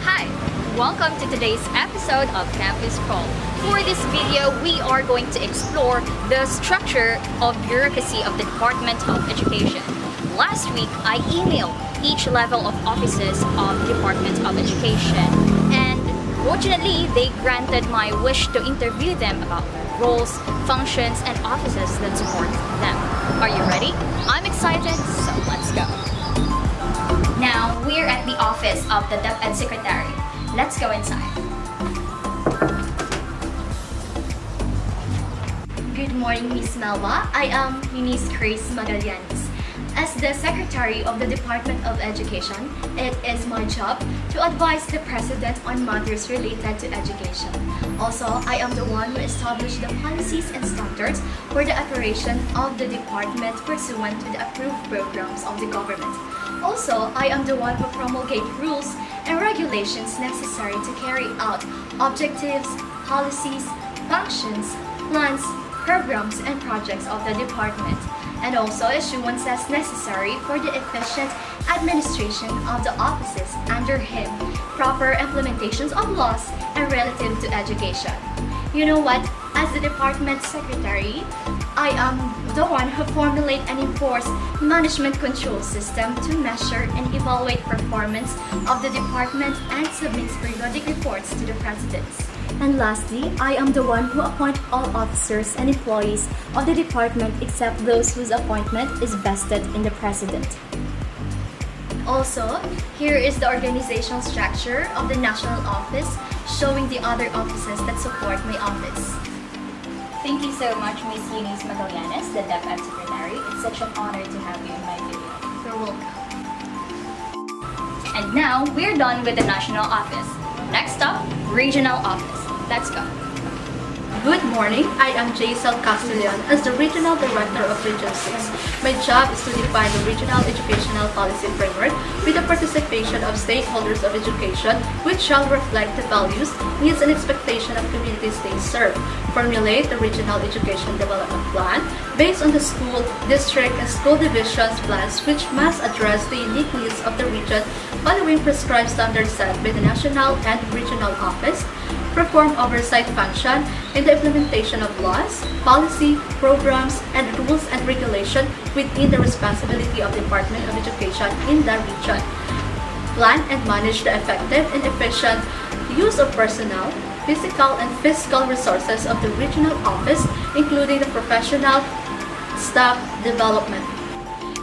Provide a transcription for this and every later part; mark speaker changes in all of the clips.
Speaker 1: Hi! Welcome to today's episode of Campus Call. For this video, we are going to explore the structure of bureaucracy of the Department of Education. Last week, I emailed each level of offices of the Department of Education, and fortunately, they granted my wish to interview them about their roles, functions, and offices that support them. Are you ready? I'm excited, so let's go. Now, we're at the office of the DepEd Secretary. Let's go inside. Good morning, Ms. Melba. I am Ms. Grace Magallanes. As the Secretary of the Department of Education, it is my job to advise the President on matters related to education. Also, I am the one who established the policies and standards for the operation of the department pursuant to the approved programs of the government. Also, I am the one who promulgates rules and regulations necessary to carry out objectives, policies, functions, plans, programs, and projects of the department, and also issuances necessary for the efficient administration of the offices under him, proper implementations of laws, and relative to education. You know what? As the department secretary, I am the one who formulate and enforce management control system to measure and evaluate performance of the department and submits periodic reports to the presidents. And lastly, I am the one who appoint all officers and employees of the department except those whose appointment is vested in the president. Also, here is the organizational structure of the national office, showing the other offices that support my office. Thank you so much, Ms. Eunice Magallanes, the DepEd Secretary. It's such an honor to have you in my video. You're welcome. And now, we're done with the national office. Next up, regional office. Let's go.
Speaker 2: Good morning, I am Jaisal Castellan as the Regional Director of Region 6. My job is to define the regional educational policy framework with the participation of stakeholders of education, which shall reflect the values, needs, and expectations of communities they serve. Formulate the Regional Education Development Plan based on the school, district, and school divisions plans, which must address the unique needs of the region following prescribed standards set by the national and regional office. Perform oversight function in the implementation of laws, policy, programs, and rules and regulation within the responsibility of the Department of Education in the region. Plan and manage the effective and efficient use of personnel, physical and fiscal resources of the regional office, including the professional staff development.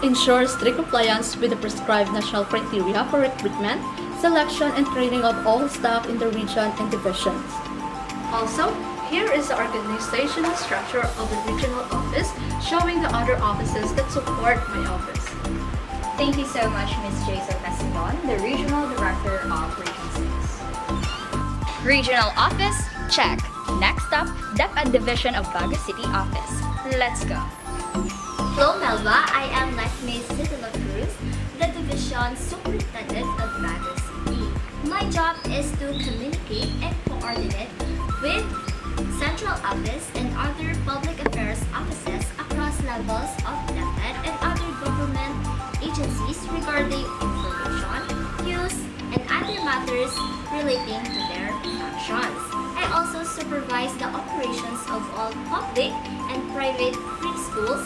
Speaker 2: Ensure strict compliance with the prescribed national criteria for recruitment, selection, and training of all staff in the region and divisions. Also, here is the organizational structure of the regional office, showing the other offices that support my office.
Speaker 1: Thank you so much, Ms. Jaisal Castellan, the Regional Director of Region 6. Regional office, check. Next up, DepEd Division of Baguio City Office. Let's go.
Speaker 3: Hello, Melba. I am Ms. Citila Cruz, the Division Superintendent of Baguio City. My job is to communicate and coordinate with Central Office and other public affairs offices across levels of DepEd and other government agencies regarding information, use, and other matters relating to their functions. I also supervise the operations of all public and private preschools,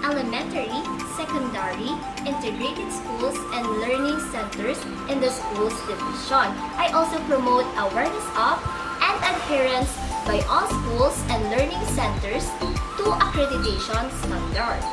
Speaker 3: elementary, secondary, integrated schools, and learning centers in the schools division. I also promote awareness of and adherence by all schools and learning centers to accreditation standards.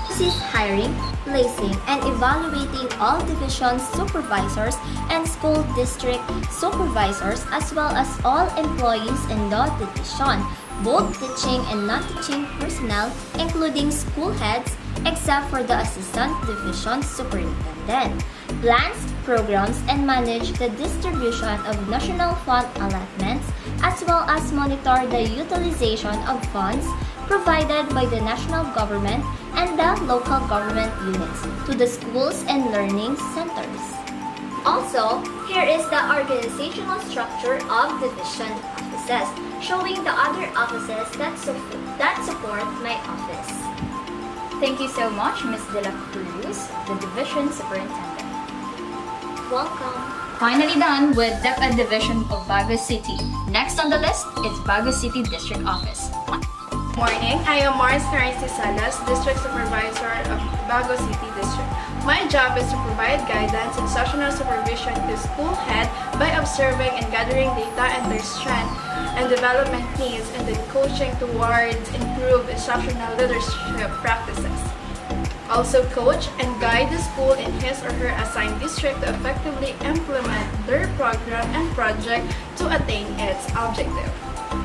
Speaker 3: This is hiring, placing, and evaluating all division supervisors and school district supervisors as well as all employees in the division, both teaching and non-teaching personnel, including school heads, except for the assistant division superintendent. Plans, programs, and manage the distribution of national fund allotments, as well as monitor the utilization of funds provided by the national government and the local government units to the schools and learning centers. Also, here is the organizational structure of division offices, showing the other offices that support my office.
Speaker 4: Thank you so much, Ms. De La Cruz, the Division Superintendent.
Speaker 3: Welcome.
Speaker 4: Finally done with DepEd Division of Bago City. Next on the list is Bago City District Office.
Speaker 2: Morning, I am Mars Carisi Salas, District Supervisor of Bago City District. My job is to provide guidance and instructional supervision to school head by observing and gathering data and their strength and development needs, and then coaching towards improved instructional leadership practices. Also coach and guide the school in his or her assigned district to effectively implement their program and project to attain its objective.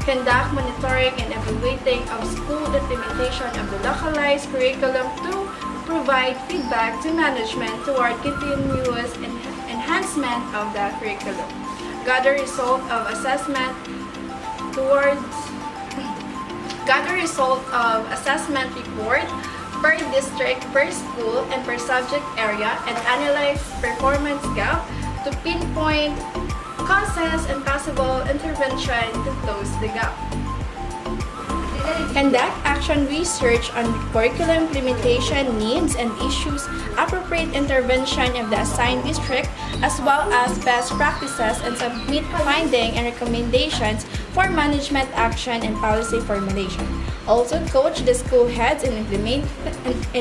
Speaker 2: Conduct monitoring and evaluating of school implementation of the localized curriculum to provide feedback to management toward continuous enhancement of the curriculum. Gather result of assessment report per district, per school, and per subject area, and analyze performance gap to pinpoint causes and possible intervention to close the gap. Conduct action research on curriculum implementation needs and issues, appropriate intervention of the assigned district, as well as best practices, and submit findings and recommendations for management action and policy formulation. Also coach the school heads in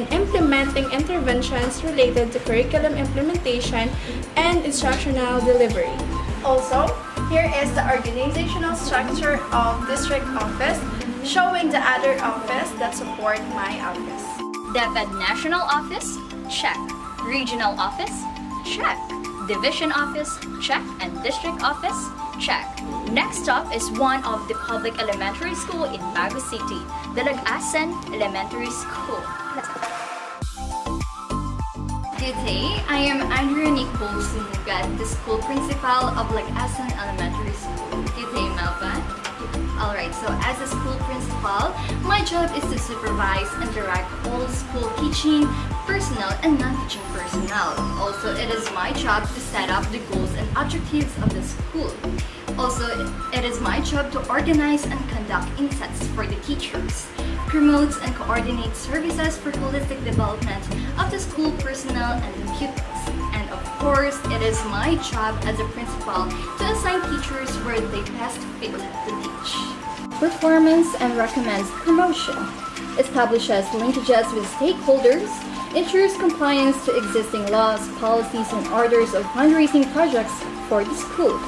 Speaker 2: implementing interventions related to curriculum implementation and instructional delivery. Also, here is the organizational structure of district office, showing the other office that support my office.
Speaker 4: DepEd National Office, check. Regional Office, check. Division Office, check. And District Office, check. Next up is one of the public elementary school in Bago City, the Lag-Asan Elementary School. Good day, I am Andrea Nicole Sumugat, the school principal of Lag-Asan Elementary School. Good day, Melba. Alright, so as a school principal, my job is to supervise and direct all school teaching personnel and non-teaching personnel. Also, it is my job to set up the goals and objectives of the school. Also, it is my job to organize and conduct insets for the teachers, promotes and coordinates services for holistic development of the school personnel and the pupils. And of course, it is my job as a principal to assign teachers where they best fit to teach. Performance and recommends promotion. Establishes linkages with stakeholders. Ensures compliance to existing laws, policies, and orders of fundraising projects for the school.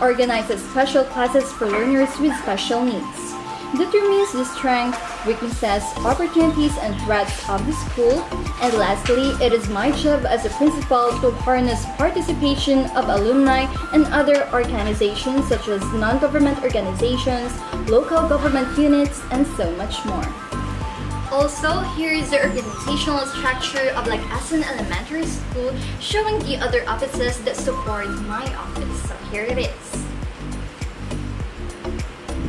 Speaker 4: Organizes special classes for learners with special needs. Determines the strength, weaknesses, opportunities, and threats of the school. And lastly, it is my job as a principal to harness participation of alumni and other organizations such as non-government organizations, local government units, and so much more. Also, here is the organizational structure of Lag-Asan Elementary School, showing the other offices that support my office. So here it is.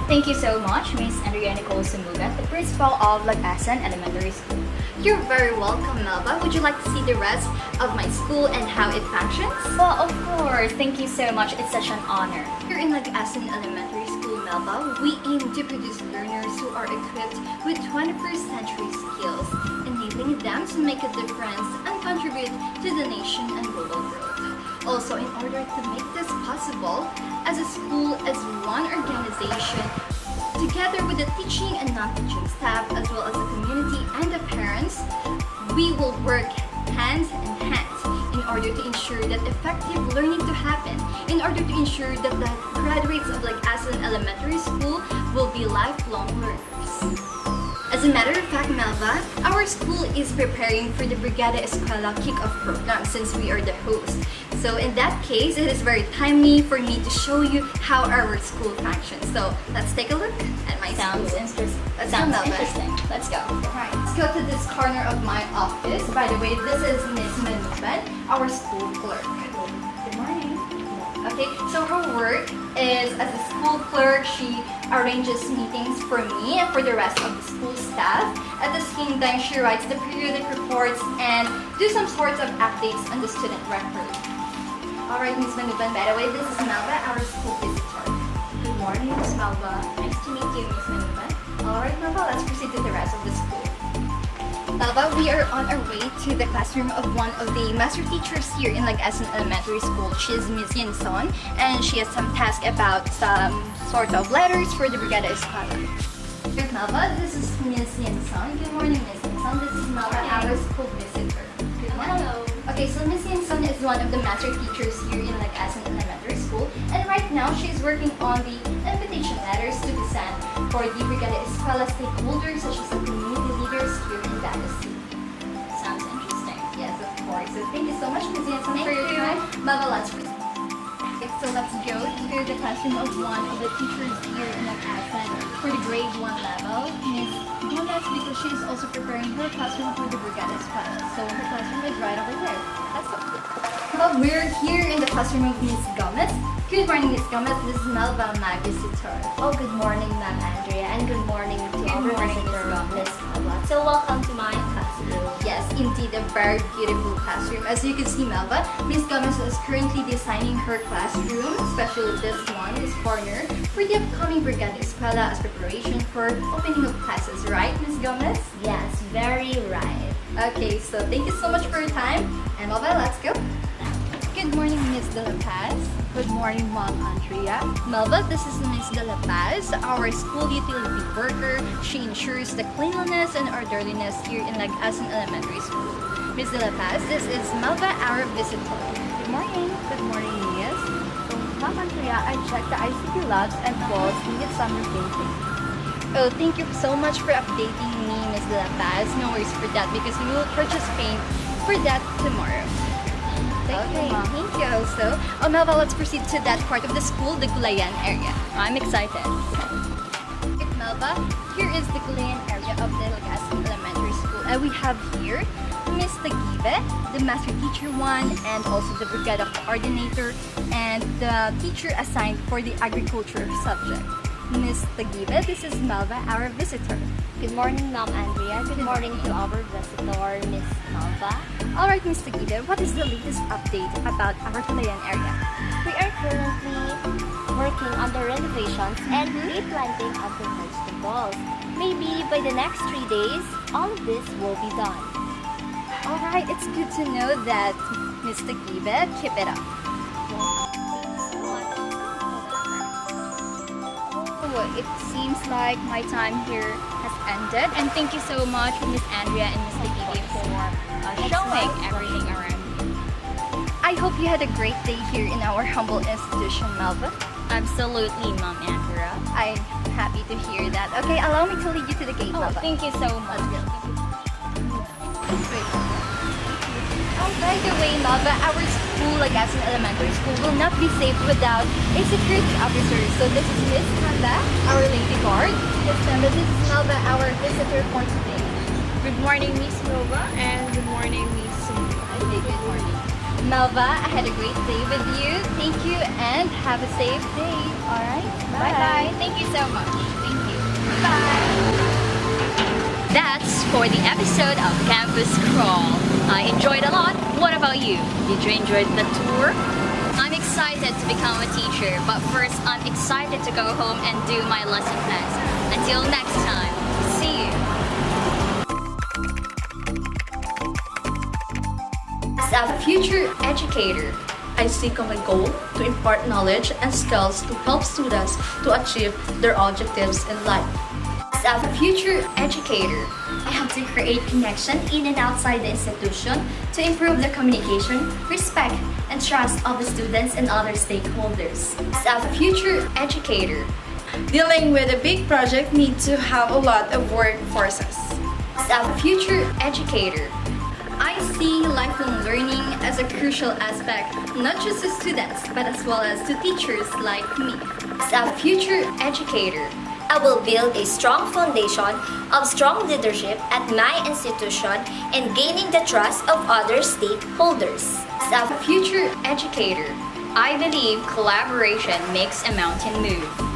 Speaker 4: Thank you so much, Ms. Andrea Nicole Sumugat, the principal of Lag-Asan Elementary School. You're very welcome, Melba. Would you like to see the rest of my school and how it functions? Well, of course. Thank you so much. It's such an honor.
Speaker 2: Here in Lag-Asan Elementary School, Melba, we aim to produce learners who are equipped with 21st century skills, enabling them to make a difference and contribute to the nation and global growth. Also, in order to make this possible, as a school, as one organization, together with the teaching and non-teaching staff, as well as the community and the parents, we will work hand in hand in order to ensure that effective learning to happen, in order to ensure that the graduates of Lag-Asan Elementary School will be lifelong learners. As a matter of fact, Melba, our school is preparing for the Brigada Eskwela Kick-Off program since we are the host. So in that case, it is very timely for me to show you how our school functions. So let's take a look at my
Speaker 4: Sounds
Speaker 2: school.
Speaker 4: interesting.
Speaker 2: Let's
Speaker 4: Sounds
Speaker 2: go, Melba.
Speaker 4: interesting. Let's go.
Speaker 2: Alright, let's go to this corner of my office. By the way, this is Miss Manuban, our school clerk. Good morning. Okay, so her work is as a school clerk, she arranges meetings for me and for the rest of the school staff. At the same time, she writes the periodic reports and do some sorts of updates on the student record. Alright, Ms. Manuban, by the way, this is Melba, our school visitor. Good morning, Ms. Melba. Nice to meet you, Ms. Manuban. Alright, Melba, let's proceed to the rest of the school.
Speaker 4: Melba, we are on our way to the classroom of one of the master teachers here in Lagasan Elementary School. She is Miss Yinson, and she has some task about some sort of letters for the Brigada Escola. Melba, this is Miss Yinson. Good morning, Miss Yinson. This is Melba, our school visitor. Good morning.
Speaker 3: Hello.
Speaker 4: Okay, so Miss Yinson is one of the master teachers here in Lagasan Elementary School, and right now she's working on the invitation letters to be sent for the Brigada Escola stakeholders such as the community leaders here in Bagassi.
Speaker 3: Sounds interesting.
Speaker 4: Yes, of course. So thank you so much, Ms. Yanson, for your time. Melba, let's proceed. Okay, so let's go to the classroom of one of the teachers here in Lagasan for the grade 1 level, Miss Gomez, because she is also preparing her classroom for the Brigada Escola. So her classroom is right over there. Let's go. Well, we're here in the classroom of Miss Gomez. Good morning, Miss Gomez. This is Melba, my visitor.
Speaker 3: Oh, good morning, Ma'am Andrea, and good morning to our
Speaker 4: morning,
Speaker 3: visitor,
Speaker 4: Miss
Speaker 3: Miss Melba. So welcome to my classroom.
Speaker 4: Yes, indeed, a very beautiful classroom. As you can see, Melba, Miss Gomez is currently designing her classroom, especially this one, this corner, for the upcoming Brigada Escola as preparation for opening of classes, right, Miss Gomez?
Speaker 3: Yes, very right.
Speaker 4: Okay, so thank you so much for your time. And Melba, let's go. Good morning, Miss De La Paz.
Speaker 2: Good morning, Mom Andrea.
Speaker 4: Melba, this is Miss De La Paz, our school utility worker. She ensures the cleanliness and orderliness here in Lagasan Elementary School. Miss De La Paz, this is Melba, our visitor. Good morning.
Speaker 2: Good morning, Miss. So, Mom Andrea, I checked the ICT labs and walls needed some repainting.
Speaker 4: Oh, thank you so much for updating me, Miss De La Paz. No worries for that because we will purchase paint for that tomorrow.
Speaker 2: Thank you, Mom.
Speaker 4: Thank you also. Oh, Melba, let's proceed to that part of the school, the Gulayan area. I'm excited. Melba, here is the Gulayan area of the Lagasan Elementary School. And we have here Miss Tagibe, the Master Teacher 1, and also the Brigada Coordinator, and the teacher assigned for the Agriculture subject. Miss Tagibe, this is Melba, our visitor.
Speaker 3: Good morning, Ma'am Andrea. Good morning to our visitor, Miss Melba.
Speaker 4: Alright, Miss Tagibe, what is the latest update about our Gulayan area?
Speaker 3: We are currently working on the renovations and replanting of the vegetables. Maybe by the next 3 days, all of this will be done.
Speaker 4: Alright, it's good to know that, Miss Tagibe. Keep it up. Oh, it seems like my time here has ended. And thank you so much, Miss Andrea and Miss Tagibe, for showing everything around you. I hope you had a great day here in our humble institution, Melba.
Speaker 1: Absolutely, Mom Andrea.
Speaker 4: I'm happy to hear that. Okay, allow me to lead you to the gate, Melba.
Speaker 1: Thank you so much.
Speaker 4: Oh, by the way, Melba, our school, Lagasan Elementary School, will not be safe without a security officer. So this is Miss Kanda, our lady guard. Miss Kanda, this is Melba, our visitor for today.
Speaker 2: Good morning, Miss Melba, and good morning, Miss Sumika.
Speaker 4: Okay, good morning. Melba, I had a great day with you. Thank you and have a safe day. Alright? Bye-bye.
Speaker 1: Thank you so much. Thank you.
Speaker 4: Bye.
Speaker 1: That's for the episode of Campus Crawl. I enjoyed a lot. What about you? Did you enjoy the tour? I'm excited to become a teacher, but first I'm excited to go home and do my lesson plans. Until next time, see you.
Speaker 5: As a future educator, I seek on my goal to impart knowledge and skills to help students to achieve their objectives in life.
Speaker 1: As a future educator, I have to create connection in and outside the institution to improve the communication, respect, and trust of the students and other stakeholders. As a future educator,
Speaker 6: Dealing with a big project needs to have a lot of workforces.
Speaker 1: as a future educator,
Speaker 4: I see lifelong learning as a crucial aspect, not just to students, but as well as to teachers like me.
Speaker 1: as a future educator,
Speaker 3: I will build a strong foundation of strong leadership at my institution and gaining the trust of other stakeholders.
Speaker 1: as a future educator, I believe collaboration makes a mountain move.